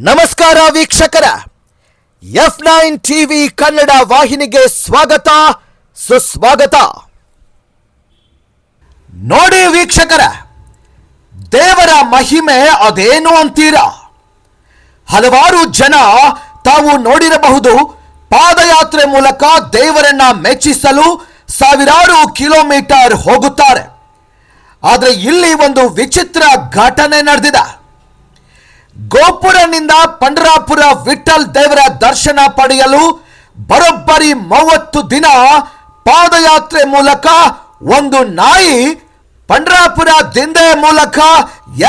ನಮಸ್ಕಾರ ವೀಕ್ಷಕರ, F9 TV Kannada ವಾಹಿನಿಗೆ ಸ್ವಾಗತ ಸುಸ್ವಾಗತ. ನೋಡಿ ವೀಕ್ಷಕರ, ದೇವರ ಮಹಿಮೆ ಅದೇನು ಅಂತೀರಾ? ಹಲವಾರು ಜನ ತಾವು ನೋಡಿರಬಹುದು, ಪಾದಯಾತ್ರೆ ಮೂಲಕ ದೇವರನ್ನ ಮೆಚ್ಚಿಸಲು ಸಾವಿರಾರು ಕಿಲೋಮೀಟರ್ ಹೋಗುತ್ತಾರೆ. ಆದರೆ ಇಲ್ಲಿ ಒಂದು ವಿಚಿತ್ರ ಘಟನೆ ನಡೆದಿದೆ. ಗೋಪುರನಿಂದ ಪಂಡರಾಪುರ ವಿಠ್ಠಲ್ ದೇವರ ದರ್ಶನ ಪಡೆಯಲು ಬರೋಬ್ಬರಿ 30 ದಿನ ಪಾದಯಾತ್ರೆ ಮೂಲಕ ಒಂದು ನಾಯಿ ಪಂಡರಾಪುರ ದಿಂಡೆ ಮೂಲಕ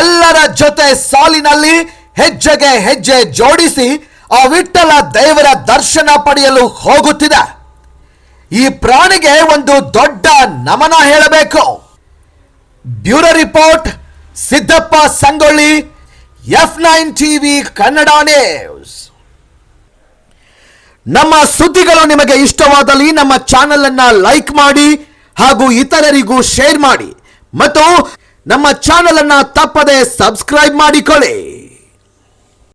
ಎಲ್ಲರ ಜೊತೆ ಸಾಲಿನಲ್ಲಿ ಹೆಜ್ಜೆಗೆ ಹೆಜ್ಜೆ ಜೋಡಿಸಿ ಆ ವಿಠ್ಠಲ ದೇವರ ದರ್ಶನ ಪಡೆಯಲು ಹೋಗುತ್ತಿದೆ. ಈ ಪ್ರಾಣಿಗೆ ಒಂದು ದೊಡ್ಡ ನಮನ ಹೇಳಬೇಕು. Bureau report, Siddappa Sangolli, F9 TV Kannada news. ನಮ್ಮ ಸುದ್ದಿಗಳು ನಿಮಗೆ ಇಷ್ಟವಾದಲ್ಲಿ ನಮ್ಮ ಚಾನೆಲ್ ಅನ್ನ ಲೈಕ್ ಮಾಡಿ ಹಾಗೂ ಇತರರಿಗೂ ಶೇರ್ ಮಾಡಿ ಮತ್ತು ನಮ್ಮ ಚಾನೆಲ್ ಅನ್ನ ತಪ್ಪದೆ ಸಬ್ಸ್ಕ್ರೈಬ್ ಮಾಡಿಕೊಳ್ಳಿ.